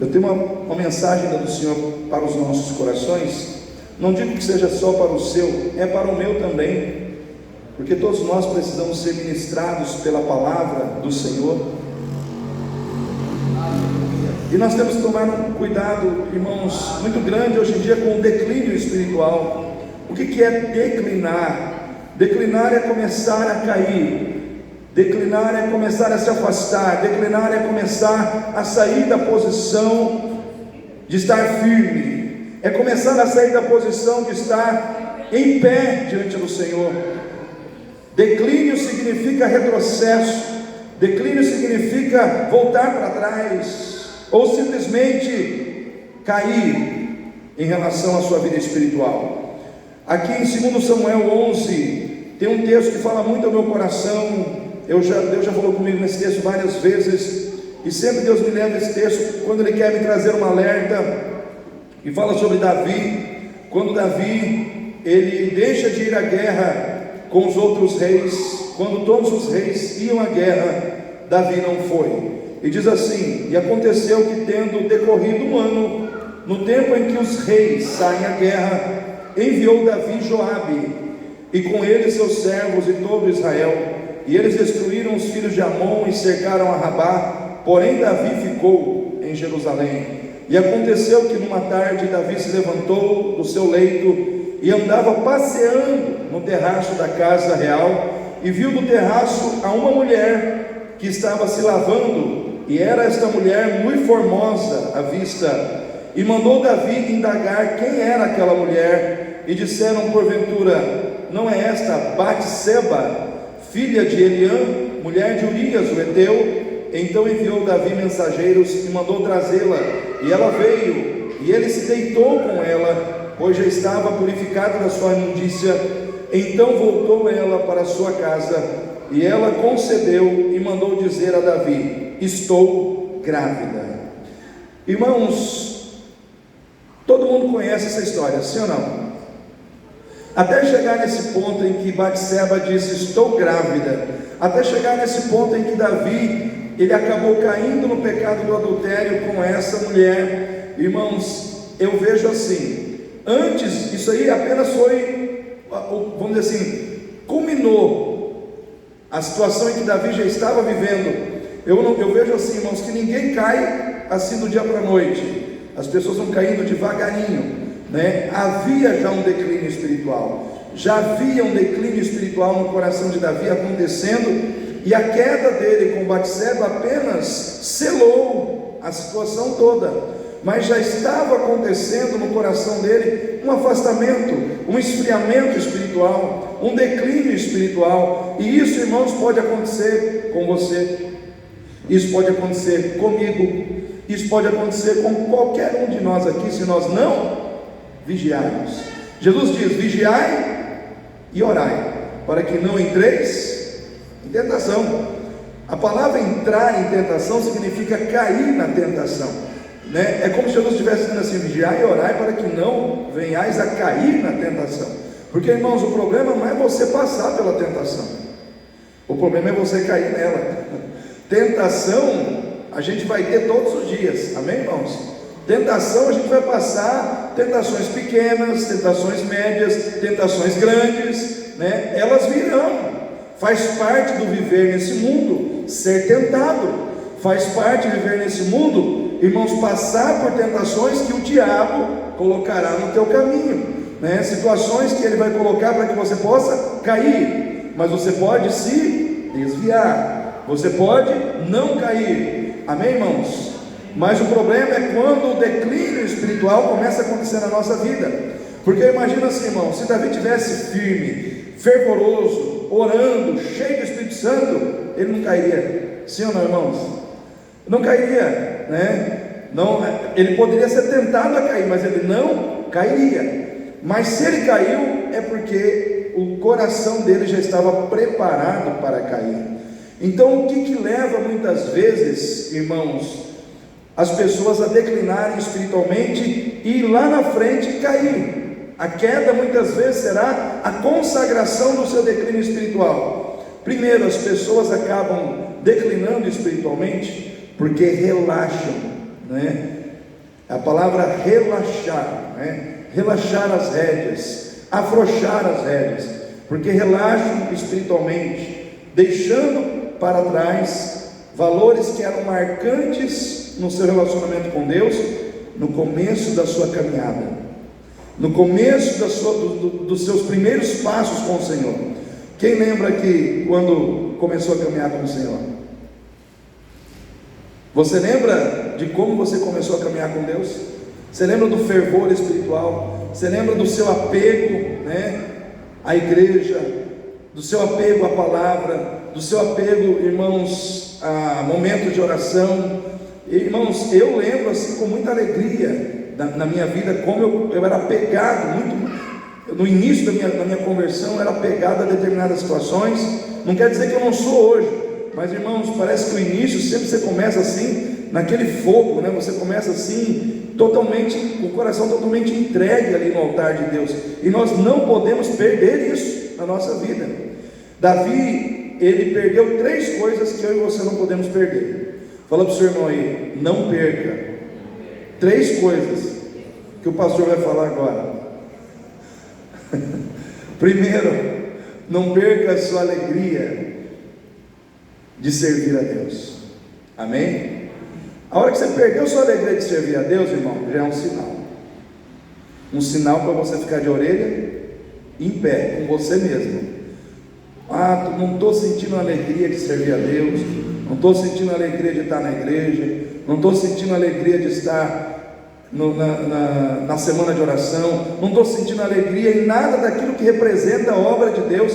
Eu tenho uma mensagem do Senhor para os nossos corações. Não digo que seja só para o seu, é para o meu também, porque todos nós precisamos ser ministrados pela palavra do Senhor. E nós temos que tomar um cuidado, irmãos, muito grande hoje em dia com o declínio espiritual. O que é declinar? Declinar é começar a cair, declinar é começar a se afastar, declinar é começar a sair da posição de estar firme, é começar a sair da posição de estar em pé diante do Senhor. Declínio significa retrocesso, declínio significa voltar para trás, ou simplesmente cair em relação à sua vida espiritual. Aqui em 2 Samuel 11, tem um texto que fala muito ao meu coração. Deus já falou comigo nesse texto várias vezes, e sempre Deus me leva esse texto quando Ele quer me trazer um alerta, e fala sobre Davi. Quando Davi, ele deixa de ir à guerra com os outros reis, quando todos os reis iam à guerra, Davi não foi. E diz assim: e aconteceu que, tendo decorrido um ano, no tempo em que os reis saem à guerra, enviou Davi Joabe, e com ele seus servos e todo Israel, e eles destruíram os filhos de Amon e cercaram a Rabá. Porém Davi ficou em Jerusalém. E aconteceu que numa tarde Davi se levantou do seu leito e andava passeando no terraço da casa real, e viu do terraço a uma mulher que estava se lavando, e era esta mulher muito formosa à vista. E mandou Davi indagar quem era aquela mulher, e disseram: porventura não é esta Batseba, filha de Eliã, mulher de Urias o Heteu? Então enviou Davi mensageiros e mandou trazê-la, e ela veio, e ele se deitou com ela, pois já estava purificada da sua imundícia. Então voltou ela para a sua casa, e ela concebeu, e mandou dizer a Davi: estou grávida. Irmãos, todo mundo conhece essa história, sim ou não? Até chegar nesse ponto em que Batseba disse: estou grávida, até chegar nesse ponto em que Davi, ele acabou caindo no pecado do adultério com essa mulher. Irmãos, eu vejo assim, antes, isso aí apenas foi, vamos dizer assim, culminou a situação em que Davi já estava vivendo. Eu vejo assim, irmãos, que ninguém cai assim do dia para a noite, as pessoas vão caindo devagarinho, né? Havia já um declínio espiritual, já havia um declínio espiritual no coração de Davi acontecendo, e a queda dele com Batseba apenas selou a situação toda, mas já estava acontecendo no coração dele um afastamento, um esfriamento espiritual, um declínio espiritual. E isso, irmãos, pode acontecer com você, isso pode acontecer comigo, isso pode acontecer com qualquer um de nós aqui, se nós não vigiarmos. Jesus diz: vigiai e orai, para que não entreis em tentação. A palavra entrar em tentação significa cair na tentação, né? É como se Jesus estivesse dizendo assim: vigiai e orai para que não venhais a cair na tentação. Porque, irmãos, o problema não é você passar pela tentação, o problema é você cair nela. Tentação a gente vai ter todos os dias, amém, irmãos? Tentação a gente vai passar, tentações pequenas, tentações médias, tentações grandes, né? Elas virão. Faz parte do viver nesse mundo, ser tentado. Faz parte de viver nesse mundo, irmãos, passar por tentações que o diabo colocará no teu caminho, né? Situações que ele vai colocar para que você possa cair, mas você pode se desviar, você pode não cair, amém, irmãos? Mas o problema é quando o declínio espiritual começa a acontecer na nossa vida. Porque imagina assim, irmão, se Davi tivesse firme, fervoroso, orando, cheio do Espírito Santo, ele não cairia, sim ou não, irmãos? Não cairia, né? Não, ele poderia ser tentado a cair, mas ele não cairia. Mas se ele caiu, é porque o coração dele já estava preparado para cair. Então, o que leva muitas vezes, irmãos, as pessoas a declinarem espiritualmente e lá na frente cair? A queda muitas vezes será a consagração do seu declínio espiritual. Primeiro, as pessoas acabam declinando espiritualmente porque relaxam, né? A palavra relaxar, né? Relaxar as rédeas, afrouxar as rédeas, porque relaxam espiritualmente, deixando para trás valores que eram marcantes no seu relacionamento com Deus, no começo da sua caminhada, no começo dos seus primeiros passos com o Senhor. Quem lembra aqui quando começou a caminhar com o Senhor? Você lembra de como você começou a caminhar com Deus? Você lembra do fervor espiritual? Você lembra do seu apego, né, à igreja, do seu apego à palavra, do seu apego, irmãos, a momentos de oração? Irmãos, eu lembro assim com muita alegria na minha vida como eu era apegado muito. No início da minha conversão, eu era apegado a determinadas situações. Não quer dizer que eu não sou hoje, mas irmãos, parece que o início sempre você começa assim, naquele fogo, né? Você começa assim, totalmente, com o coração totalmente entregue ali no altar de Deus, e nós não podemos perder isso na nossa vida. Davi, ele perdeu 3 coisas que eu e você não podemos perder. Fala para o seu irmão aí, não perca 3 coisas que o pastor vai falar agora. Primeiro, não perca a sua alegria de servir a Deus. Amém? A hora que você perdeu a sua alegria de servir a Deus, irmão, já é um sinal. Um sinal para você ficar de orelha em pé, com você mesmo. Não estou sentindo a alegria de servir a Deus, não estou sentindo a alegria de estar na igreja, não estou sentindo a alegria de estar na semana de oração, não estou sentindo alegria em nada daquilo que representa a obra de Deus.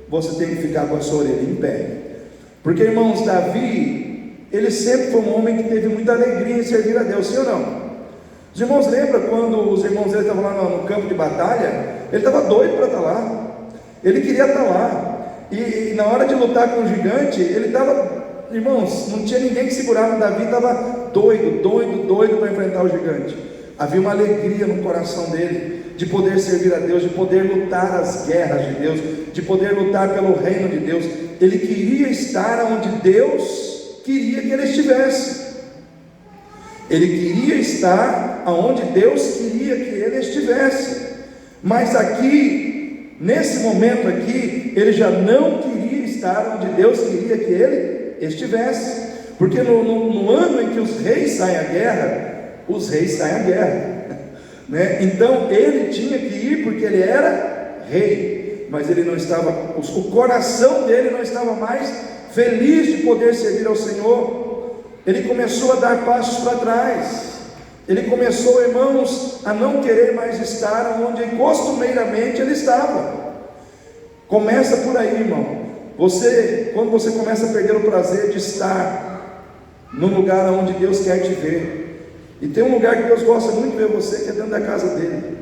Você tem que ficar com a sua orelha em pé, porque, irmãos, Davi, ele sempre foi um homem que teve muita alegria em servir a Deus, sim ou não? Os irmãos lembram quando os irmãos dele estavam lá no campo de batalha? Ele estava doido para estar lá, ele queria estar lá, e na hora de lutar com o gigante, ele estava, irmãos, não tinha ninguém que segurava. Davi estava doido para enfrentar o gigante. Havia uma alegria no coração dele de poder servir a Deus, de poder lutar as guerras de Deus, de poder lutar pelo reino de Deus. Ele queria estar onde Deus queria que ele estivesse. Ele queria estar onde Deus queria que ele estivesse. Mas aqui, nesse momento aqui, ele já não queria estar onde Deus queria que ele estivesse, porque no ano em que os reis saem à guerra, os reis saem à guerra, né? Então ele tinha que ir porque ele era rei, mas ele não estava, o coração dele não estava mais feliz de poder servir ao Senhor. Ele começou a dar passos para trás, ele começou, irmãos, a não querer mais estar onde costumeiramente ele estava. Começa por aí, irmão. Quando você começa a perder o prazer de estar no lugar onde Deus quer te ver, e tem um lugar que Deus gosta muito de ver você, que é dentro da casa dele,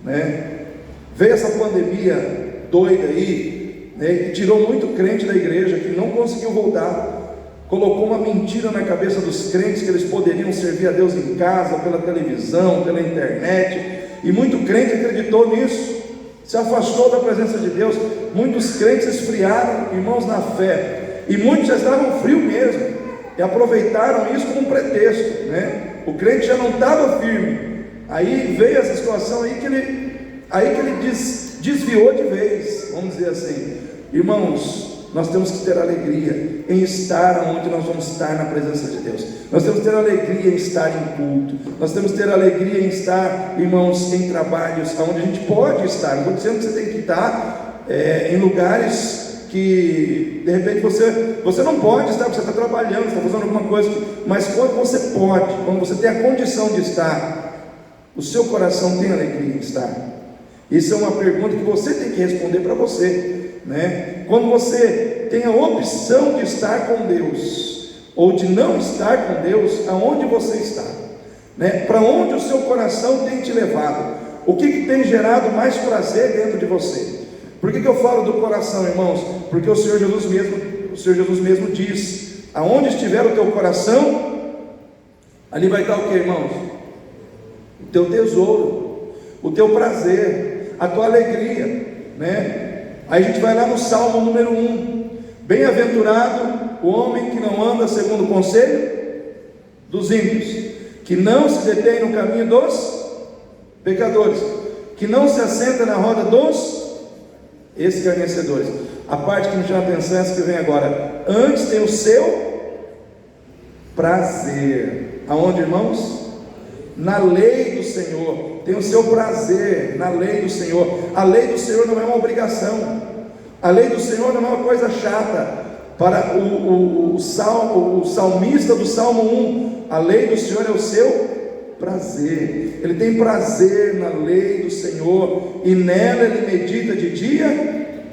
né? Veio essa pandemia doida aí, né, e tirou muito crente da igreja, que não conseguiu voltar, colocou uma mentira na cabeça dos crentes, que eles poderiam servir a Deus em casa, pela televisão, pela internet, e muito crente acreditou nisso, se afastou da presença de Deus. Muitos crentes esfriaram, irmãos, na fé, e muitos já estavam frios mesmo, e aproveitaram isso como um pretexto, né? O crente já não estava firme, aí veio essa situação aí que ele desviou de vez, vamos dizer assim. Irmãos, nós temos que ter alegria em estar onde nós vamos estar na presença de Deus. Nós temos que ter alegria em estar em culto. Nós temos que ter alegria em estar, irmãos, em trabalhos onde a gente pode estar. Não estou dizendo que você tem que estar em lugares que de repente você não pode estar, porque você está trabalhando, você está fazendo alguma coisa, mas quando você pode, quando você tem a condição de estar, o seu coração tem alegria em estar. Isso é uma pergunta que você tem que responder para você, né? Quando você tem a opção de estar com Deus ou de não estar com Deus, aonde você está, né? Para onde o seu coração tem te levado? O que tem gerado mais prazer dentro de você? Por que eu falo do coração, irmãos? Porque o Senhor Jesus mesmo diz: aonde estiver o teu coração, ali vai estar o que, irmãos? O teu tesouro, o teu prazer, a tua alegria, né? Aí a gente vai lá no Salmo número 1: bem-aventurado o homem que não anda segundo o conselho dos ímpios, que não se detém no caminho dos pecadores, que não se assenta na roda dos escarnecedores. A parte que me chama a atenção é essa que vem agora. Antes tem o seu prazer. Aonde, irmãos? Na lei do Senhor. Tem o seu prazer na lei do Senhor. A lei do Senhor não é uma obrigação. A lei do Senhor não é uma coisa chata. Para o salmista do Salmo 1, a lei do Senhor é o seu prazer. Ele tem prazer na lei do Senhor, e nela ele medita de dia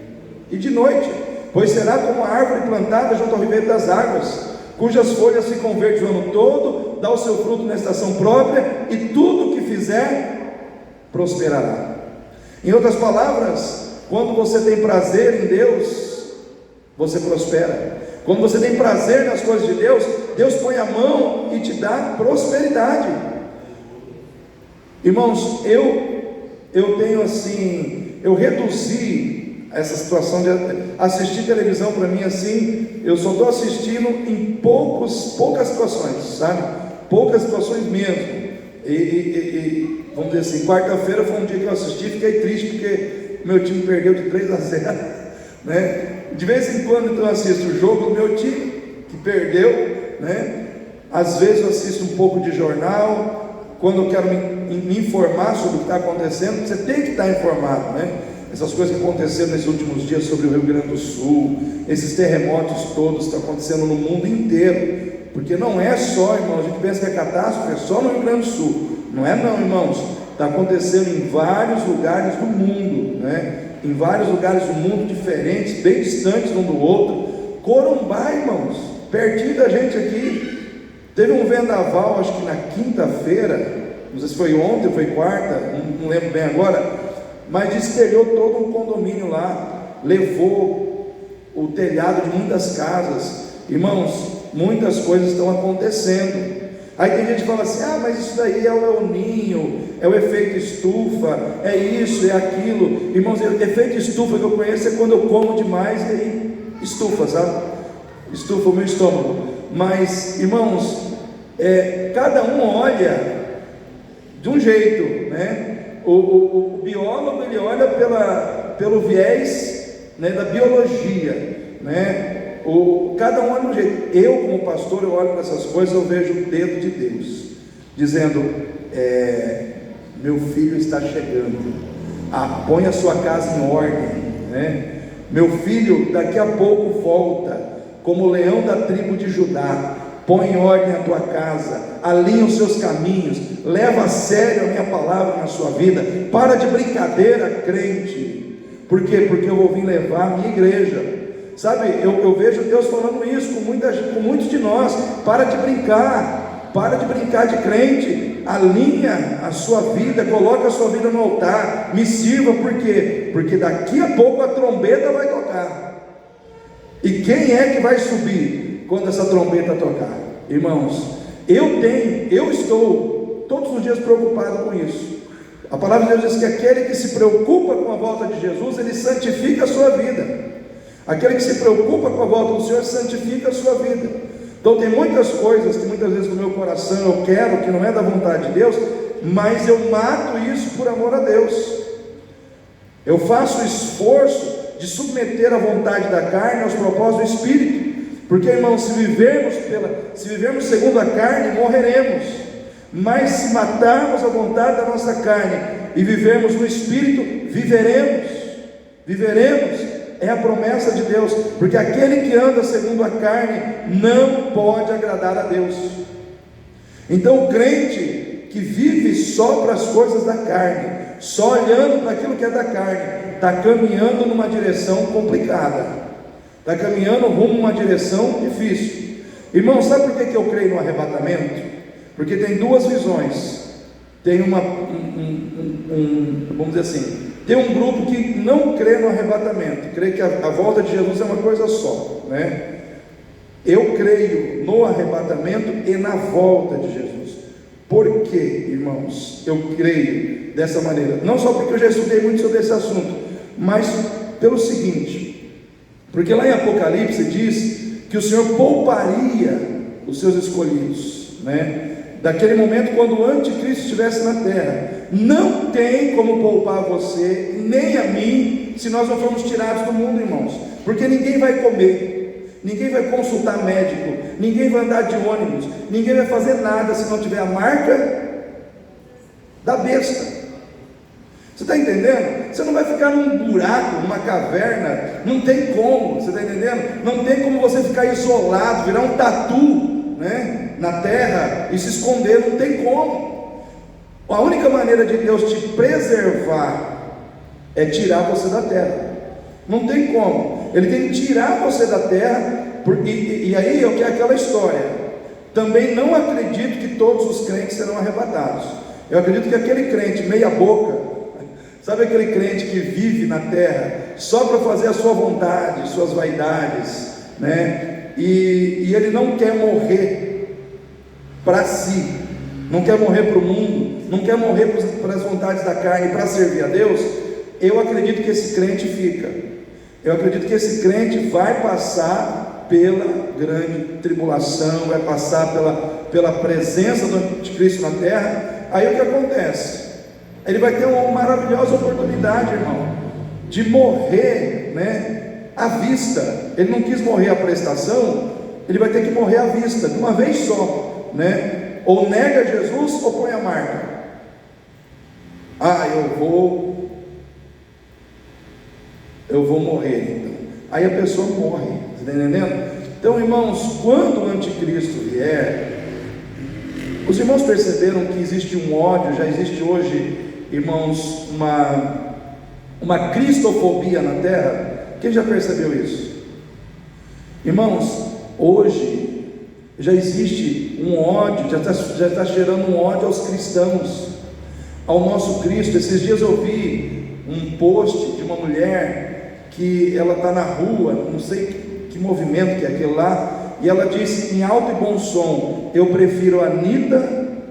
e de noite. Pois será como a árvore plantada junto ao ribeiro das águas, cujas folhas ficam verdes o ano todo, dá o seu fruto na estação própria, e tudo o que fizer prosperará. Em outras palavras, quando você tem prazer em Deus, você prospera. Quando você tem prazer nas coisas de Deus, Deus põe a mão e te dá prosperidade. Irmãos, eu tenho assim, eu reduzi essa situação de assistir televisão. Para mim assim, eu só estou assistindo em poucas situações, sabe? Poucas situações mesmo. E vamos dizer assim, quarta-feira foi um dia que eu assisti, fiquei triste porque meu time perdeu de 3-0, né? De vez em quando então eu assisto o jogo do meu time que perdeu, né? Às vezes eu assisto um pouco de jornal, quando eu quero me informar sobre o que está acontecendo. Você tem que estar informado, né? Essas coisas que aconteceram nesses últimos dias sobre o Rio Grande do Sul, esses terremotos todos que estão acontecendo no mundo inteiro, porque não é só, irmãos, a gente pensa que a catástrofe é só no Rio Grande do Sul. Não é não, irmãos, está acontecendo em vários lugares do mundo, né? Em vários lugares do mundo diferentes, bem distantes um do outro. Corumbá, irmãos, pertinho da gente aqui, teve um vendaval, acho que na quinta-feira, não sei se foi ontem ou foi quarta, não lembro bem agora, mas destelhou todo um condomínio lá, levou o telhado de muitas casas. Irmãos, muitas coisas estão acontecendo. Aí tem gente que fala assim: ah, mas isso daí é o El Ninho, é o efeito estufa, é isso, é aquilo. Irmãos, o efeito estufa que eu conheço é quando eu como demais e aí estufa, sabe? Estufa o meu estômago. Mas, irmãos, cada um olha de um jeito, né? O biólogo, ele olha pelo viés, né, da biologia, né? Cada um olha de um jeito. Eu, como pastor, eu olho para essas coisas, eu vejo o dedo de Deus dizendo: meu filho está chegando, põe a sua casa em ordem, né? Meu filho daqui a pouco volta, como o leão da tribo de Judá. Põe em ordem a tua casa, alinha os seus caminhos, leva a sério a minha palavra na sua vida. Para de brincadeira, crente. Por quê? Porque eu vou vir levar a minha igreja. Sabe, eu vejo Deus falando isso com muitos de nós. Para de brincar de crente. Alinha a sua vida, coloca a sua vida no altar, me sirva. Por quê? Porque daqui a pouco a trombeta vai tocar. E quem é que vai subir quando essa trombeta tocar? Irmãos, eu estou todos os dias preocupado com isso. A palavra de Deus diz que aquele que se preocupa com a volta de Jesus, ele santifica a sua vida. Aquele que se preocupa com a volta do Senhor, santifica a sua vida. Então tem muitas coisas que muitas vezes no meu coração eu quero, que não é da vontade de Deus, mas eu mato isso por amor a Deus. Eu faço o esforço de submeter a vontade da carne aos propósitos do Espírito. Porque, irmãos, se vivermos segundo a carne, morreremos. Mas se matarmos a vontade da nossa carne e vivermos no Espírito, viveremos. É a promessa de Deus. Porque aquele que anda segundo a carne não pode agradar a Deus. Então o crente que vive só para as coisas da carne, só olhando para aquilo que é da carne, está caminhando numa direção complicada, está caminhando rumo a uma direção difícil. Irmão, sabe por que eu creio no arrebatamento? Porque tem duas visões. Tem vamos dizer assim, tem um grupo que não crê no arrebatamento, crê que a volta de Jesus é uma coisa só, né? Eu creio no arrebatamento e na volta de Jesus. Por quê, irmãos? Eu creio dessa maneira, não só porque eu já estudei muito sobre esse assunto, mas pelo seguinte, porque lá em Apocalipse diz que o Senhor pouparia os seus escolhidos, né? daquele momento quando o anticristo estivesse na terra. Não tem como poupar você, nem a mim, se nós não formos tirados do mundo, irmãos, porque ninguém vai comer, ninguém vai consultar médico, ninguém vai andar de ônibus, ninguém vai fazer nada se não tiver a marca da besta. Você está entendendo? Você não vai ficar num buraco, numa caverna, não tem como, você está entendendo? Não tem como você ficar isolado, virar um tatu, né, na terra e se esconder, não tem como. A única maneira de Deus te preservar é tirar você da terra, não tem como. Ele tem que tirar você da terra, e aí é aquela história. Também não acredito que todos os crentes serão arrebatados. Eu acredito que aquele crente meia boca, sabe aquele crente que vive na terra só para fazer a sua vontade, suas vaidades, né? E ele não quer morrer para si, não quer morrer para o mundo, não quer morrer para as vontades da carne, para servir a Deus. Eu acredito que esse crente fica. Eu acredito que esse crente vai passar pela grande tribulação, vai passar pela presença do anticristo na terra. Aí o que acontece? Ele vai ter uma maravilhosa oportunidade, irmão, de morrer, né, à vista. Ele não quis morrer à prestação, ele vai ter que morrer à vista, de uma vez só, né? Ou nega Jesus ou põe a marca. Eu vou morrer, então. Aí a pessoa morre, você está entendendo? Então, irmãos, quando o anticristo vier, os irmãos perceberam que existe um ódio, já existe hoje, irmãos, uma cristofobia na terra? Quem já percebeu isso? Irmãos, hoje já existe um ódio, já está gerando um ódio aos cristãos, ao nosso Cristo. Esses dias eu vi um post de uma mulher que ela está na rua, não sei que movimento que é aquele lá, e ela disse em alto e bom som: eu prefiro a Anitta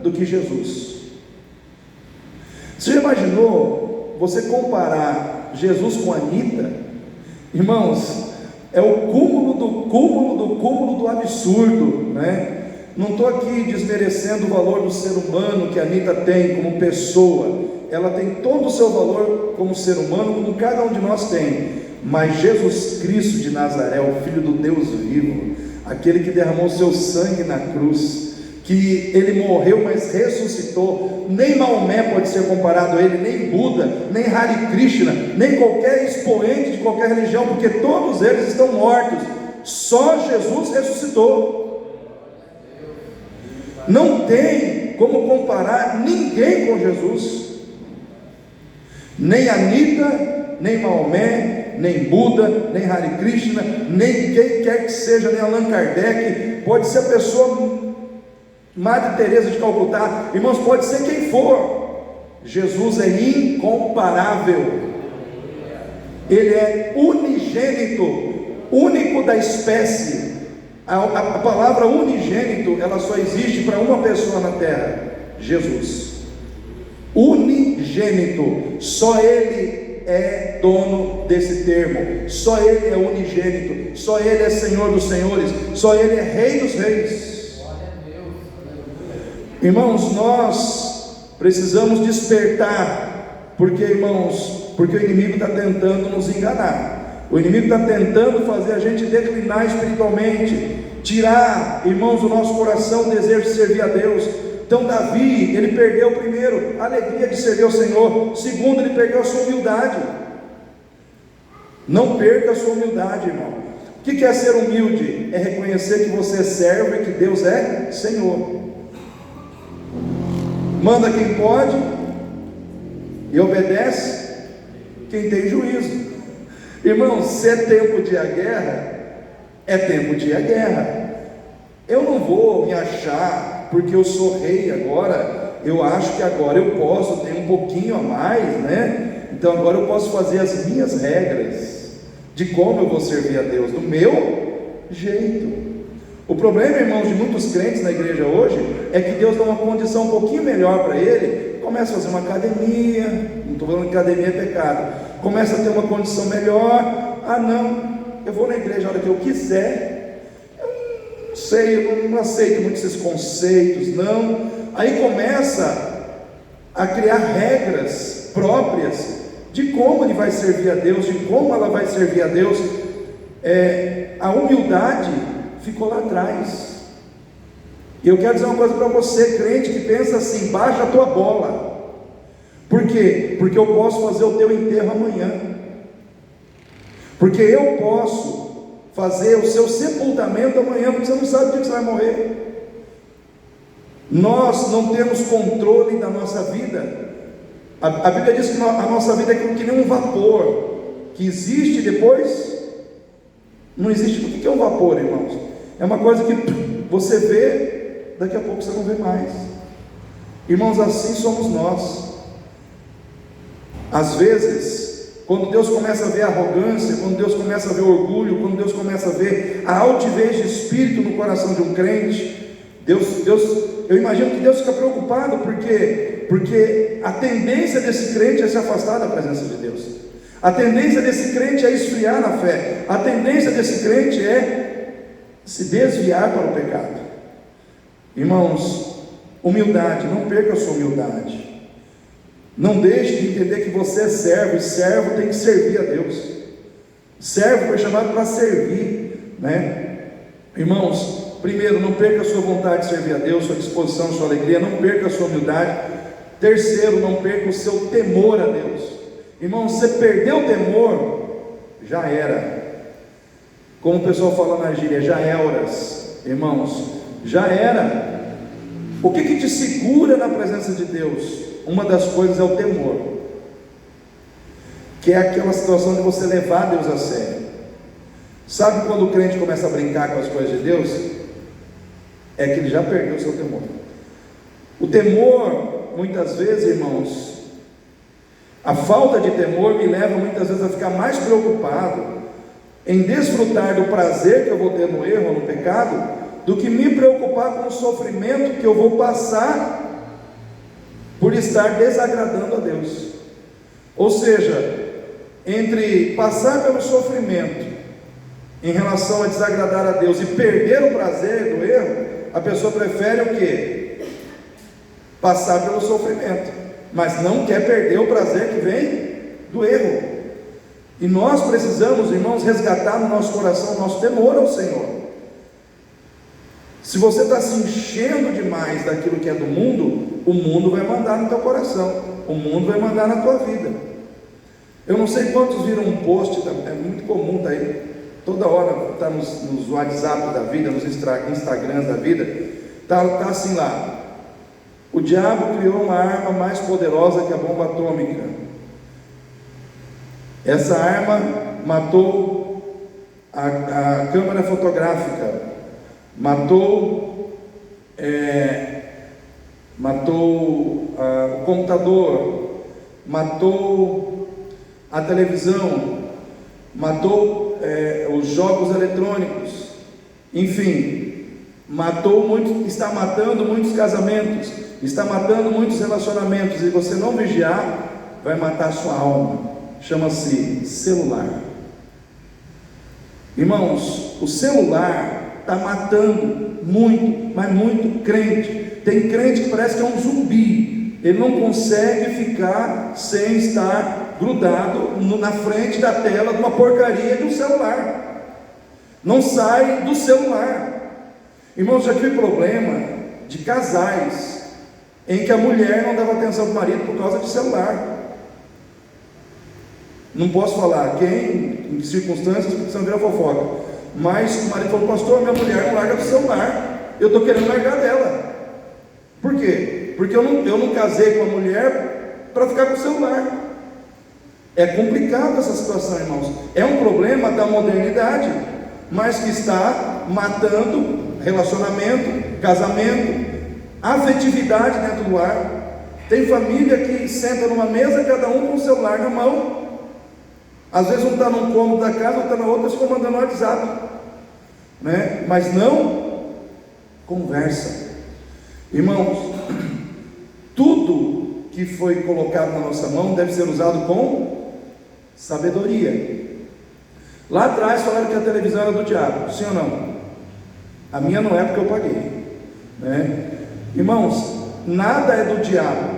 do que Jesus. Você já imaginou você comparar Jesus com a Anitta? Irmãos, é o cúmulo do cúmulo do cúmulo do absurdo, né? Não estou aqui desmerecendo o valor do ser humano que a Anitta tem como pessoa. Ela tem todo o seu valor como ser humano, como cada um de nós tem. Mas Jesus Cristo de Nazaré, o Filho do Deus vivo, aquele que derramou seu sangue na cruz, que ele morreu mas ressuscitou, nem Maomé pode ser comparado a ele, nem Buda, nem Hare Krishna, nem qualquer expoente de qualquer religião, porque todos eles estão mortos. Só Jesus ressuscitou. Não tem como comparar ninguém com Jesus, nem Anitta, nem Maomé, nem Buda, nem Hare Krishna, nem quem quer que seja, nem Allan Kardec. Pode ser a pessoa Madre Teresa de Calcutá, irmãos, pode ser quem for. Jesus é incomparável. Ele é unigênito, único da espécie. A palavra unigênito, ela só existe para uma pessoa na terra: Jesus. Unigênito, só Ele é dono desse termo, só Ele é unigênito, só Ele é Senhor dos senhores, só Ele é Rei dos reis. Irmãos, nós precisamos despertar, porque o inimigo está tentando nos enganar, o inimigo está tentando fazer a gente declinar espiritualmente, tirar, irmãos, do nosso coração o desejo de servir a Deus. Então Davi, ele perdeu primeiro a alegria de servir ao Senhor, segundo, ele perdeu a sua humildade. Não perca a sua humildade, irmão. O que é ser humilde? É reconhecer que você serve e que Deus é Senhor. Manda quem pode e obedece quem tem juízo. Irmão, se é tempo de ir à guerra, é tempo de ir à guerra. Eu não vou me achar, porque eu sou rei agora, eu acho que agora eu posso, tenho um pouquinho a mais, né? Então agora eu posso fazer as minhas regras de como eu vou servir a Deus, do meu jeito. O problema, irmãos, de muitos crentes na igreja hoje é que Deus dá uma condição um pouquinho melhor para ele, começa a fazer uma academia, não estou falando que academia é pecado, começa a ter uma condição melhor. Ah não, eu vou na igreja a hora que eu quiser. Eu não sei, eu não aceito muito esses conceitos, não, aí começa a criar regras próprias de como ele vai servir a Deus, de como ela vai servir a Deus. A humildade ficou lá atrás. E eu quero dizer uma coisa para você, crente, que pensa assim: baixa a tua bola. Por quê? Porque eu posso fazer o teu enterro amanhã, porque eu posso fazer o seu sepultamento amanhã, porque você não sabe o dia que você vai morrer. Nós não temos controle da nossa vida. A Bíblia diz que a nossa vida é que nem um vapor, que existe e depois não existe. O que é um vapor, irmãos? É uma coisa que você vê, daqui a pouco você não vê mais. Irmãos, assim somos nós. Às vezes, quando Deus começa a ver a arrogância, quando Deus começa a ver o orgulho, quando Deus começa a ver a altivez de espírito no coração de um crente, eu imagino que Deus fica preocupado, porque a tendência desse crente é se afastar da presença de Deus. A tendência desse crente é esfriar na fé. A tendência desse crente é se desviar para o pecado. Irmãos, humildade, não perca a sua humildade. Não deixe de entender que você é servo, e servo tem que servir a Deus. Servo foi chamado para servir, né? Irmãos, primeiro, não perca a sua vontade de servir a Deus, sua disposição, sua alegria. Não perca a sua humildade. Terceiro, não perca o seu temor a Deus. Irmãos, você perdeu o temor, já era. Como o pessoal fala na gíria, já é horas. Irmãos, já era. O que te segura na presença de Deus? Uma das coisas é o temor, que é aquela situação de você levar Deus a sério. Sabe quando o crente começa a brincar com as coisas de Deus? É que ele já perdeu o seu temor. O temor, muitas vezes, irmãos, a falta de temor me leva muitas vezes a ficar mais preocupado em desfrutar do prazer que eu vou ter no erro ou no pecado, do que me preocupar com o sofrimento que eu vou passar por estar desagradando a Deus. Ou seja, entre passar pelo sofrimento em relação a desagradar a Deus e perder o prazer do erro, a pessoa prefere o quê? Passar pelo sofrimento, mas não quer perder o prazer que vem do erro. E nós precisamos, irmãos, resgatar no nosso coração o nosso temor ao Senhor. Se você está se enchendo demais daquilo que é do mundo, o mundo vai mandar no teu coração, o mundo vai mandar na tua vida. Eu não sei quantos viram um post, é muito comum, tá aí, toda hora está nos WhatsApp da vida, nos Instagrams da vida, está assim lá: o diabo criou uma arma mais poderosa que a bomba atômica. Essa arma matou a câmera fotográfica, matou o computador, matou a televisão, matou os jogos eletrônicos, enfim, está matando muitos casamentos, está matando muitos relacionamentos, e você não vigiar, vai matar a sua alma. Chama-se celular. Irmãos, o celular está matando muito, mas muito crente. Tem crente que parece que é um zumbi, ele não consegue ficar sem estar grudado na frente da tela de uma porcaria de um celular, não sai do celular. Irmãos, já tive problema de casais em que a mulher não dava atenção para o marido por causa de celular. Não posso falar quem, em que circunstâncias, porque senão vira fofoca, mas o marido falou: pastor, minha mulher não larga do celular, eu estou querendo largar dela. Por quê? Porque eu não casei com a mulher para ficar com o celular. É complicado essa situação, irmãos. É um problema da modernidade, mas que está matando relacionamento, casamento, afetividade dentro do lar. Tem família que senta numa mesa, cada um com o celular na mão. Às vezes um está num cômodo da casa, outro está na outra, se comandando no WhatsApp, né? Mas não conversa. Irmãos, tudo que foi colocado na nossa mão deve ser usado com sabedoria. Lá atrás falaram que a televisão era do diabo, sim ou não? A minha não é, porque eu paguei, né? Irmãos, nada é do diabo.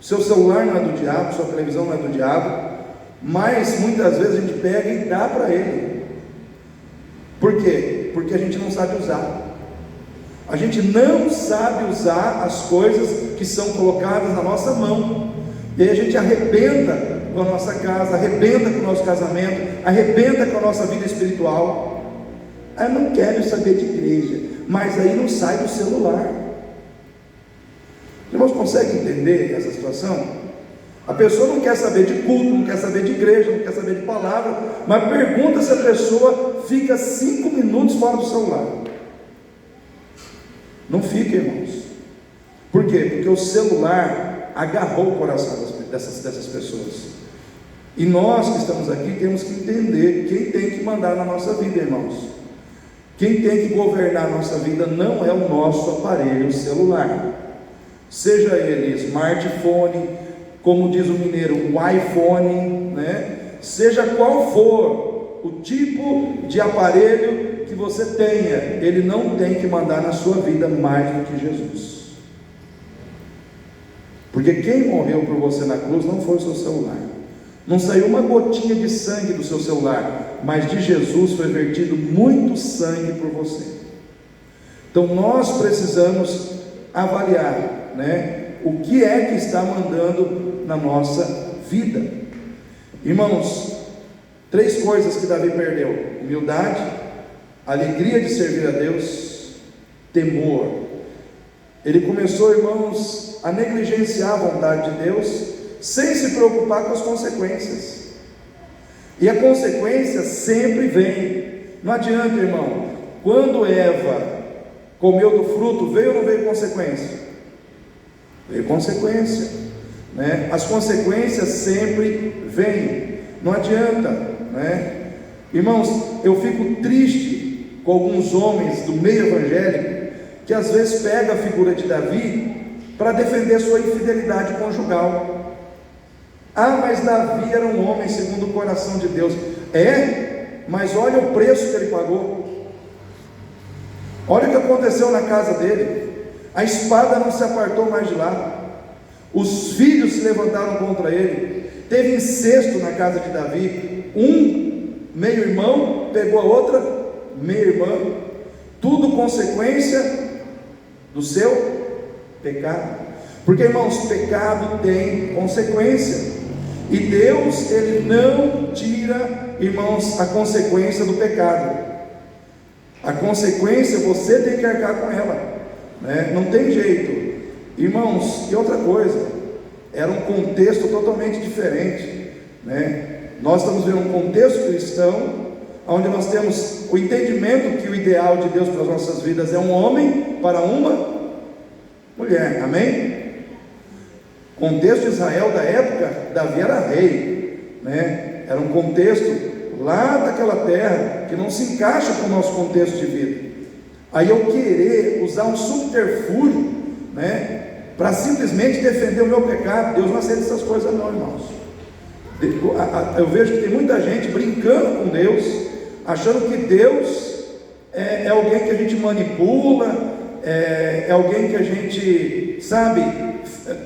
Seu celular não é do diabo, sua televisão não é do diabo, mas muitas vezes a gente pega e dá para ele. Por quê? Porque a gente não sabe usar. A gente não sabe usar as coisas que são colocadas na nossa mão, e aí a gente arrebenta com a nossa casa, arrebenta com o nosso casamento, arrebenta com a nossa vida espiritual. Eu não quero saber de igreja, mas aí não sai do celular. Os irmãos conseguem entender essa situação? A pessoa não quer saber de culto, não quer saber de igreja, não quer saber de palavra, mas pergunta se a pessoa fica 5 minutos fora do celular. Não fica, irmãos. Por quê? Porque o celular agarrou o coração dessas pessoas. E nós que estamos aqui temos que entender quem tem que mandar na nossa vida, irmãos. Quem tem que governar a nossa vida não é o nosso aparelho celular, seja ele smartphone, como diz o mineiro, o iPhone, né? Seja qual for o tipo de aparelho que você tenha, ele não tem que mandar na sua vida mais do que Jesus. Porque quem morreu por você na cruz não foi o seu celular, não saiu uma gotinha de sangue do seu celular, mas de Jesus foi vertido muito sangue por você. Então nós precisamos avaliar, né, o que é que está mandando na nossa vida. Irmãos, 3 coisas que Davi perdeu: humildade, alegria de servir a Deus, temor. Ele começou, irmãos, a negligenciar a vontade de Deus, sem se preocupar com as consequências. E a consequência sempre vem. Não adianta, irmão, quando Eva comeu do fruto, veio ou não veio consequência? Veio consequência, né? As consequências sempre vêm, não adianta, né? Irmãos, eu fico triste com alguns homens do meio evangélico, que às vezes pega a figura de Davi para defender sua infidelidade conjugal. Ah, mas Davi era um homem segundo o coração de Deus. É, mas olha o preço que ele pagou. Olha o que aconteceu na casa dele. A espada não se apartou mais de lá. Os filhos se levantaram contra ele. Teve incesto na casa de Davi. Um meio-irmão pegou a outra meia-irmã. Tudo consequência do seu pecado. Porque, irmãos, pecado tem consequência. E Deus, Ele não tira, irmãos, a consequência do pecado. A consequência você tem que arcar com ela, né? Não tem jeito. Irmãos, e outra coisa, era um contexto totalmente diferente, né? Nós estamos vendo um contexto cristão, onde nós temos o entendimento que o ideal de Deus para as nossas vidas é um homem para uma mulher, amém? Contexto de Israel da época, Davi era rei, né? Era um contexto lá daquela terra que não se encaixa com o nosso contexto de vida. Aí eu querer usar um subterfúgio, né, para simplesmente defender o meu pecado, Deus não aceita essas coisas não, irmãos. Eu vejo que tem muita gente brincando com Deus, achando que Deus é alguém que a gente manipula, é alguém que a gente, sabe,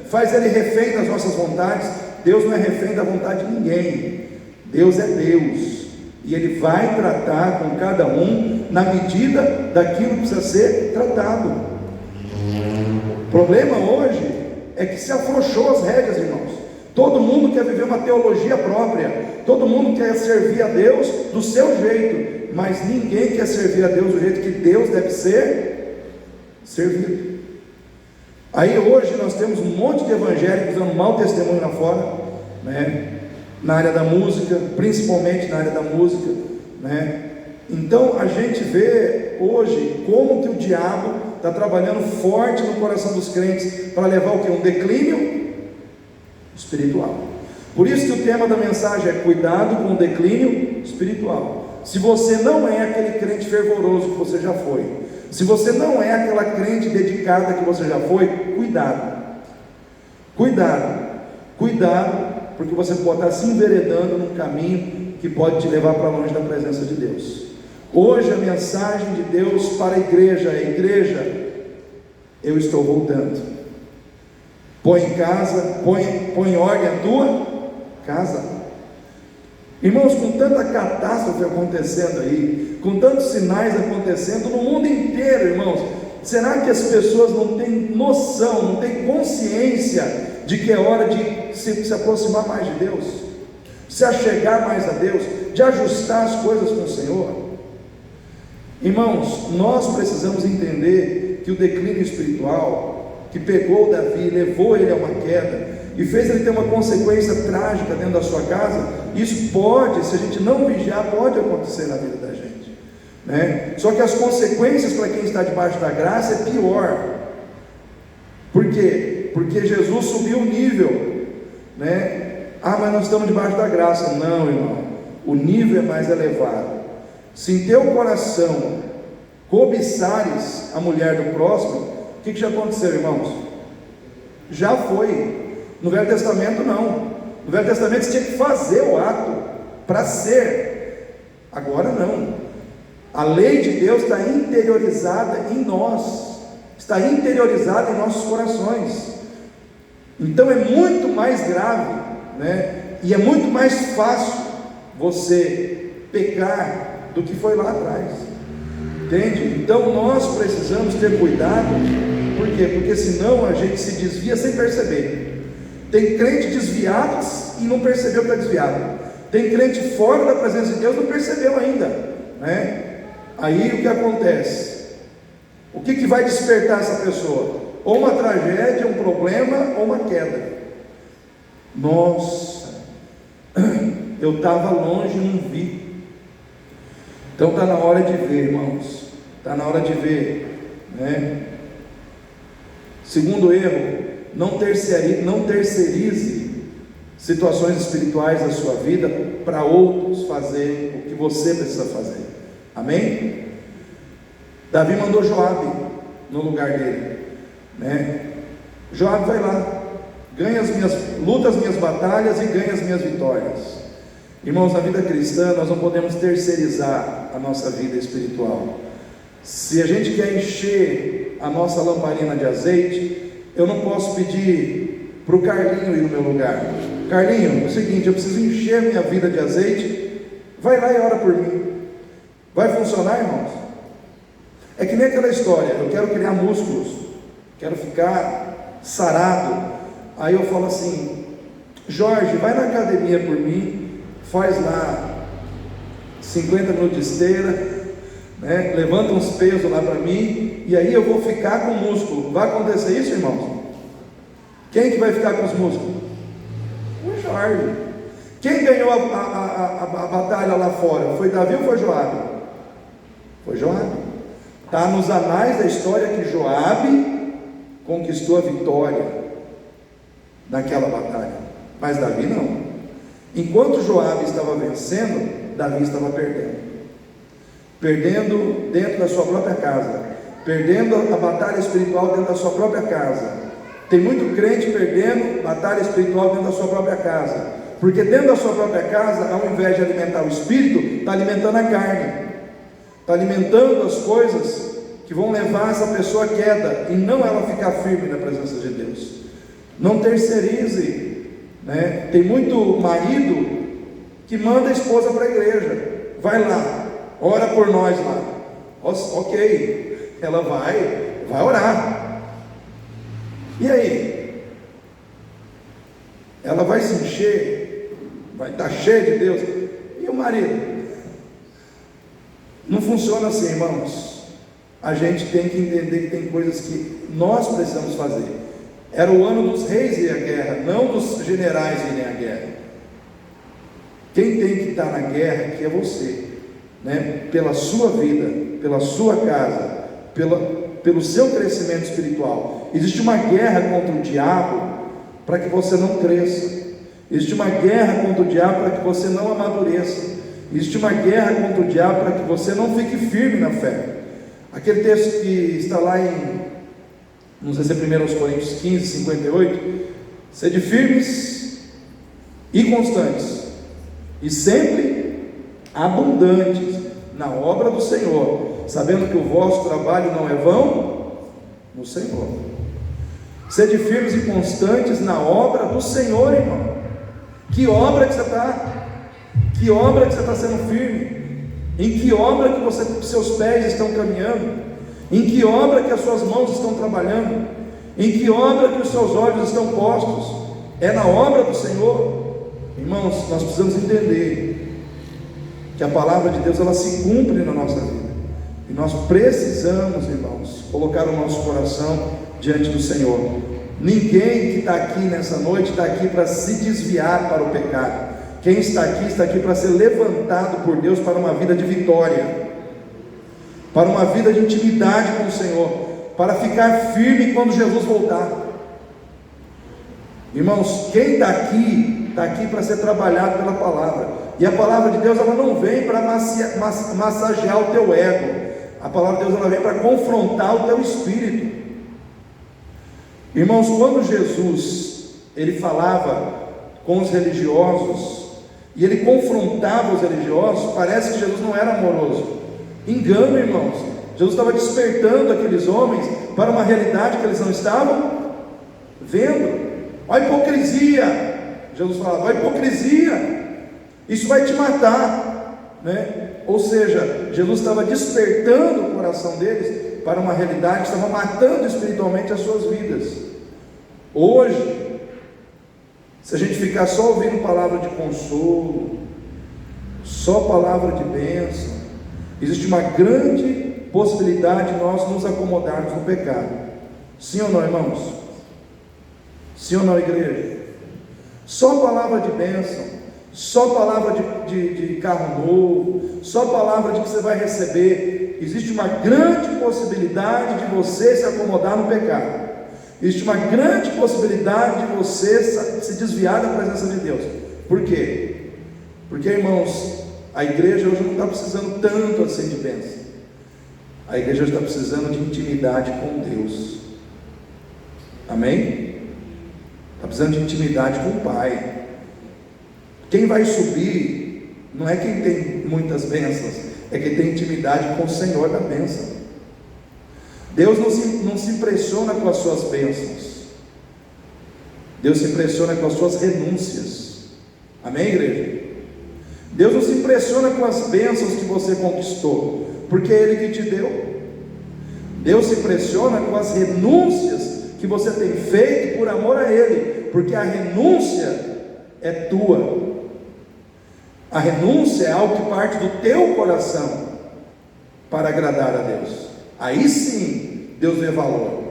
faz ele refém das nossas vontades. Deus não é refém da vontade de ninguém. Deus é Deus, e Ele vai tratar com cada um na medida daquilo que precisa ser tratado. O problema hoje é que se afrouxou as rédeas, irmãos. Todo mundo quer viver uma teologia própria, todo mundo quer servir a Deus do seu jeito, mas ninguém quer servir a Deus do jeito que Deus deve ser servido. Aí hoje nós temos um monte de evangélicos dando mau testemunho lá fora, né? Na área da música, principalmente na área da música, né? Então a gente vê hoje como que o diabo está trabalhando forte no coração dos crentes para levar o que? Um declínio espiritual. Por isso que o tema da mensagem é cuidado com o declínio espiritual. Se você não é aquele crente fervoroso que você já foi, se você não é aquela crente dedicada que você já foi, cuidado, porque você pode estar se enveredando num caminho que pode te levar para longe da presença de Deus. Hoje a mensagem de Deus para a igreja é: igreja, eu estou voltando. põe em casa, põe em ordem a tua casa. Irmãos, com tanta catástrofe acontecendo aí, com tantos sinais acontecendo no mundo inteiro, irmãos, será que as pessoas não têm noção, não têm consciência de que é hora de se aproximar mais de Deus, se achegar mais a Deus, de ajustar as coisas com o Senhor? Irmãos, nós precisamos entender que o declínio espiritual que pegou Davi, levou ele a uma queda e fez ele ter uma consequência trágica dentro da sua casa, isso pode, se a gente não vigiar, pode acontecer na vida da gente, né? Só que as consequências para quem está debaixo da graça é pior. Por quê? Porque Jesus subiu o nível, né? Ah, mas nós estamos debaixo da graça. Não, irmão, o nível é mais elevado. Se em teu coração cobiçares a mulher do próximo, o que já aconteceu, irmãos? Já foi. No Velho Testamento não. No Velho Testamento você tinha que fazer o ato para ser. Agora não. A lei de Deus está interiorizada em nós, está interiorizada em nossos corações. Então é muito mais grave, né? E é muito mais fácil você pecar do que foi lá atrás, entende? Então nós precisamos ter cuidado. Por quê? Porque senão a gente se desvia sem perceber. Tem crente desviado e não percebeu que está desviado. Tem crente fora da presença de Deus e não percebeu ainda, né? Aí o que acontece? O que vai despertar essa pessoa? Ou uma tragédia, um problema, ou uma queda. Nossa, eu estava longe e não vi. Então está na hora de ver, irmãos. Está na hora de ver, né? Segundo erro, não terceirize situações espirituais da sua vida para outros fazerem o que você precisa fazer. Amém? Davi mandou Joabe no lugar dele, né? Joabe vai lá, luta as minhas batalhas e ganha as minhas vitórias. Irmãos, na vida cristã nós não podemos terceirizar a nossa vida espiritual. Se a gente quer encher a nossa lamparina de azeite, eu não posso pedir para o Carlinho ir no meu lugar. Carlinho, é o seguinte, eu preciso encher minha vida de azeite, vai lá e ora por mim. Vai funcionar, irmãos? É que nem aquela história, eu quero criar músculos, quero ficar sarado. Aí eu falo assim, Jorge, vai na academia por mim, faz lá 50 minutos de esteira, né? Levanta uns pesos lá para mim, e aí eu vou ficar com músculo. Vai acontecer isso, irmãos? Quem que vai ficar com os músculos? O Jorge. Quem ganhou a batalha lá fora? Foi Davi ou foi Joabe? Foi Joabe. Está nos anais da história que Joabe conquistou a vitória naquela batalha, mas Davi não. Enquanto Joabe estava vencendo, Davi estava perdendo dentro da sua própria casa, perdendo a batalha espiritual dentro da sua própria casa. Tem muito crente perdendo batalha espiritual dentro da sua própria casa, porque dentro da sua própria casa, ao invés de alimentar o espírito, está alimentando a carne, está alimentando as coisas que vão levar essa pessoa à queda, e não ela ficar firme na presença de Deus. Não terceirize, né? Tem muito marido que manda a esposa para a igreja, vai lá, ora por nós lá. Ok, ela vai orar. E aí? Ela vai se encher, vai estar cheia de Deus. E o marido? Não funciona assim, irmãos. A gente tem que entender que tem coisas que nós precisamos fazer. Era o ano dos reis ir à guerra, não dos generais irem à guerra. Quem tem que estar na guerra aqui é você, né? Pela sua vida, pela sua casa, pelo seu crescimento espiritual. Existe uma guerra contra o diabo para que você não cresça. Existe uma guerra contra o diabo para que você não amadureça. Existe uma guerra contra o diabo para que você não fique firme na fé. Aquele texto que está lá em, não sei se é 1 Coríntios 15, 58, sede firmes e constantes, e sempre abundantes na obra do Senhor, sabendo que o vosso trabalho não é vão no Senhor. Sede firmes e constantes na obra do Senhor, irmão. Que obra que você está? Que obra que você está sendo firme? Em que obra que seus pés estão caminhando? Em que obra que as suas mãos estão trabalhando? Em que obra que os seus olhos estão postos? É na obra do Senhor? Irmãos, nós precisamos entender que a palavra de Deus, ela se cumpre na nossa vida, e nós precisamos, irmãos, colocar o nosso coração diante do Senhor. Ninguém que está aqui nessa noite está aqui para se desviar para o pecado. Quem está aqui para ser levantado por Deus para uma vida de vitória, para uma vida de intimidade com o Senhor, para ficar firme quando Jesus voltar. Irmãos, quem está aqui para ser trabalhado pela palavra. E a palavra de Deus, ela não vem para massagear o teu ego. A palavra de Deus, ela vem para confrontar o teu espírito. Irmãos, quando Jesus, ele falava com os religiosos, e ele confrontava os religiosos, parece que Jesus não era amoroso. Engano, irmãos. Jesus estava despertando aqueles homens para uma realidade que eles não estavam vendo. A hipocrisia, Jesus falava, a hipocrisia, isso vai te matar, né? Ou seja, Jesus estava despertando o coração deles para uma realidade que estava matando espiritualmente as suas vidas. Hoje, se a gente ficar só ouvindo palavra de consolo, só palavra de bênção, existe uma grande possibilidade de nós nos acomodarmos no pecado. Sim ou não, irmãos? Sim ou não, igreja? Só palavra de bênção, só palavra de carro novo, só palavra de que você vai receber. Existe uma grande possibilidade de você se acomodar no pecado. Existe uma grande possibilidade de você se desviar da presença de Deus. Por quê? Porque, irmãos, a igreja hoje não está precisando tanto assim de bênção. A igreja está precisando de intimidade com Deus. Amém? Está precisando de intimidade com o Pai. Quem vai subir não é quem tem muitas bênçãos, é quem tem intimidade com o Senhor da bênção. Deus não se impressiona com as suas bênçãos, Deus se impressiona com as suas renúncias. Amém, igreja? Deus não se impressiona com as bênçãos que você conquistou, porque é Ele que te deu. Deus se impressiona com as renúncias que você tem feito por amor a Ele, porque a renúncia é tua. A renúncia é algo que parte do teu coração para agradar a Deus. Aí sim Deus vê valor.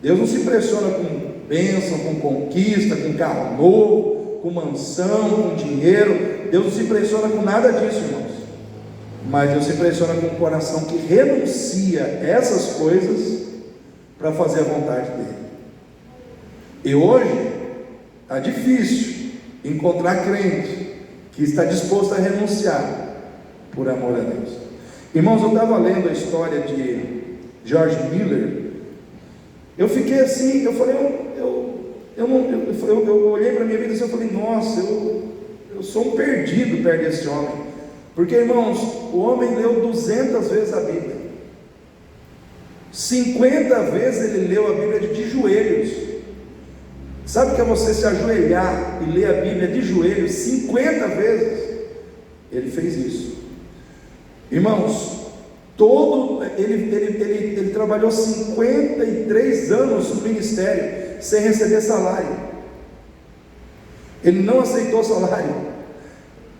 Deus não se impressiona com bênção, com conquista, com carro novo, com mansão, com dinheiro. Deus não se impressiona com nada disso, irmãos. Mas Deus se impressiona com um coração que renuncia essas coisas para fazer a vontade dele. E hoje está difícil encontrar crente que está disposto a renunciar por amor a Deus. Irmãos, eu estava lendo a história de George Miller. Eu fiquei assim, eu falei, eu olhei para a minha vida assim, eu falei, nossa, eu sou um perdido perto desse homem. Porque, irmãos, o homem leu 200 vezes a Bíblia. 50 vezes ele leu a Bíblia de joelhos. Sabe o que é você se ajoelhar e ler a Bíblia de joelhos 50 vezes? Ele fez isso. Irmãos, ele trabalhou 53 anos no ministério sem receber salário. Ele não aceitou salário,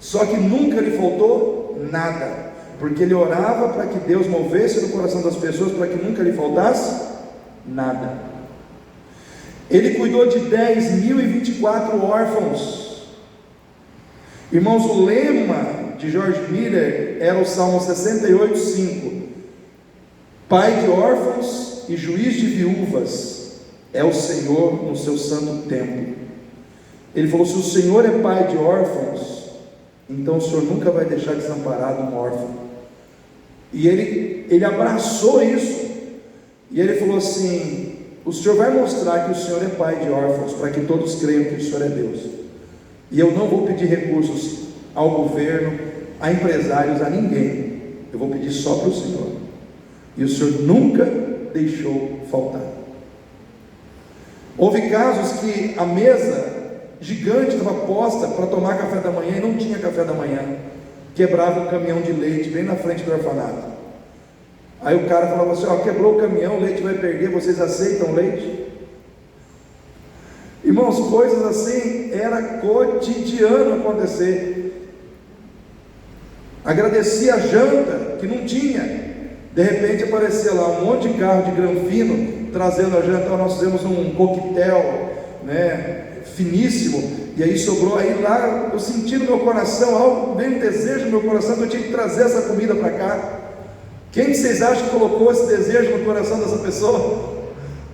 só que nunca lhe faltou nada, porque ele orava para que Deus movesse no coração das pessoas, para que nunca lhe faltasse nada. Ele cuidou de 10.024 órfãos. Irmãos, o lema de George Miller era o Salmo 68:5: Pai de órfãos e juiz de viúvas é o Senhor no seu santo templo. Ele falou: se o Senhor é pai de órfãos, então o Senhor nunca vai deixar desamparado um órfão. E ele abraçou isso, e ele falou assim: o Senhor vai mostrar que o Senhor é pai de órfãos, para que todos creiam que o Senhor é Deus. E eu não vou pedir recursos ao governo, a empresários, a ninguém. Eu vou pedir só para o Senhor. E o Senhor nunca deixou faltar. Houve casos que a mesa gigante estava posta para tomar café da manhã e não tinha café da manhã. Quebrava um caminhão de leite bem na frente do orfanato. Aí o cara falava assim: ó, quebrou o caminhão, o leite vai perder, vocês aceitam leite? Irmãos, coisas assim era cotidiano acontecer. Agradecia a janta que não tinha. De repente aparecia lá um monte de carro de granfino trazendo a janta. Nós fizemos um coquetel, né, finíssimo, e aí sobrou. Aí lá eu senti no meu coração algo, veio um desejo no meu coração que eu tinha que trazer essa comida para cá. Quem que vocês acham que colocou esse desejo no coração dessa pessoa?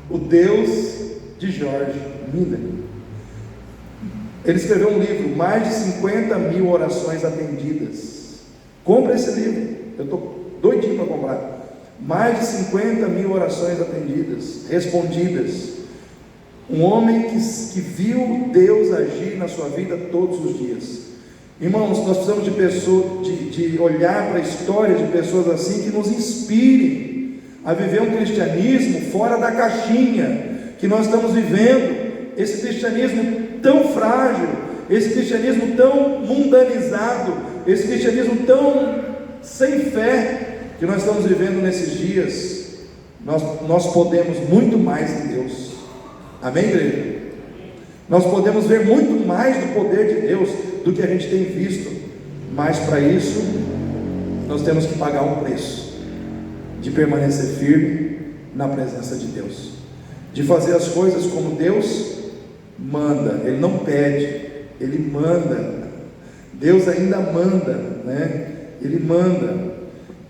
O Deus de George Miller. Ele escreveu um livro, mais de 50 mil orações atendidas. Compra esse livro, eu estou doidinho para comprar. Mais de 50 mil orações atendidas, respondidas. Um homem que viu Deus agir na sua vida todos os dias. Irmãos, nós precisamos de pessoas, de olhar para a história de pessoas assim, que nos inspirem a viver um cristianismo fora da caixinha que nós estamos vivendo. Esse cristianismo tão frágil, esse cristianismo tão mundanizado, esse cristianismo tão sem fé que nós estamos vivendo nesses dias. Nós podemos muito mais em Deus. Amém, igreja? Nós podemos ver muito mais do poder de Deus do que a gente tem visto, mas para isso nós temos que pagar um preço de permanecer firme na presença de Deus, de fazer as coisas como Deus manda. Ele não pede, Ele manda. Deus ainda manda, né? Ele manda.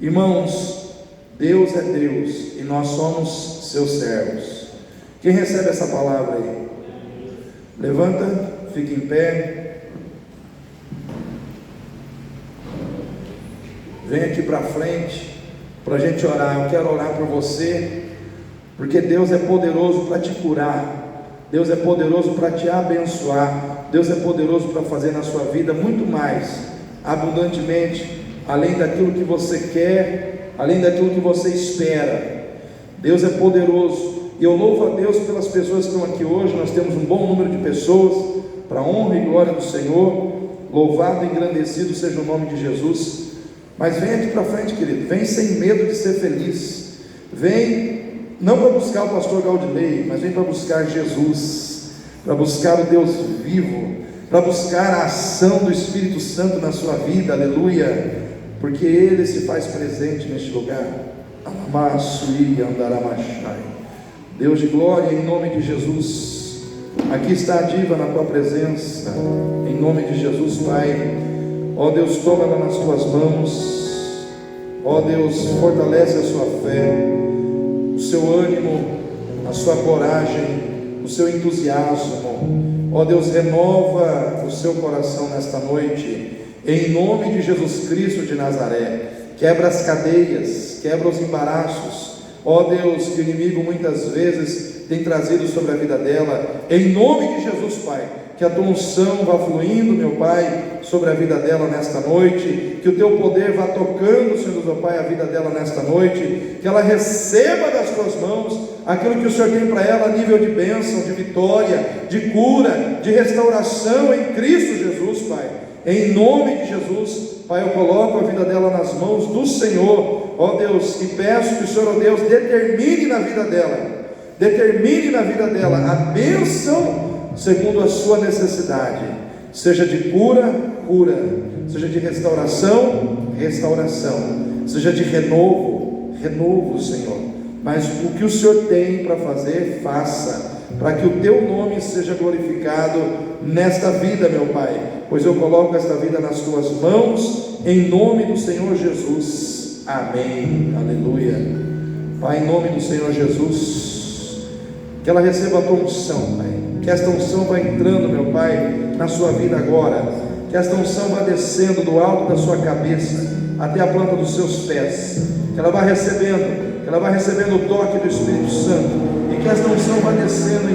Irmãos, Deus é Deus e nós somos seus servos. Quem recebe essa palavra aí? Levanta, fica em pé. Vem aqui para frente para a gente orar. Eu quero orar por você, porque Deus é poderoso para te curar, Deus é poderoso para te abençoar, Deus é poderoso para fazer na sua vida muito mais, abundantemente, além daquilo que você quer, além daquilo que você espera. Deus é poderoso. E eu louvo a Deus pelas pessoas que estão aqui hoje. Nós temos um bom número de pessoas, para a honra e glória do Senhor. Louvado e engrandecido seja o nome de Jesus. Mas vem aqui para frente, querido. Vem sem medo de ser feliz. Vem não para buscar o pastor Gaudilei, mas vem para buscar Jesus, para buscar o Deus vivo, para buscar a ação do Espírito Santo na sua vida. Aleluia, porque Ele se faz presente neste lugar. Alamassui andaramachai. Deus de glória, em nome de Jesus, aqui está a diva na tua presença, em nome de Jesus, Pai. Ó Deus, toma ela nas tuas mãos. Ó Deus, fortalece a sua fé, o seu ânimo, a sua coragem, o seu entusiasmo. Ó Deus, renova o seu coração nesta noite, em nome de Jesus Cristo de Nazaré. Quebra as cadeias, quebra os embaraços, ó Deus, que o inimigo muitas vezes tem trazido sobre a vida dela, em nome de Jesus, Pai. Que a tua unção vá fluindo, meu Pai, sobre a vida dela nesta noite, que o teu poder vá tocando, Senhor meu Pai, a vida dela nesta noite, que ela receba das tuas mãos aquilo que o Senhor tem para ela a nível de bênção, de vitória, de cura, de restauração em Cristo Jesus, Pai. Em nome de Jesus, Pai, eu coloco a vida dela nas mãos do Senhor, ó Deus, e peço que o Senhor, ó Deus, determine na vida dela a bênção segundo a sua necessidade, seja de cura, seja de restauração, seja de renovo, Senhor. Mas o que o Senhor tem para fazer, faça, para que o teu nome seja glorificado nesta vida, meu Pai, pois eu coloco esta vida nas tuas mãos, em nome do Senhor Jesus. Amém, aleluia. Pai, em nome do Senhor Jesus, que ela receba a tua unção, Pai, que esta unção vá entrando, meu Pai, na sua vida agora, que esta unção vá descendo do alto da sua cabeça até a planta dos seus pés, que ela vá recebendo o toque do Espírito Santo, e que esta unção vá descendo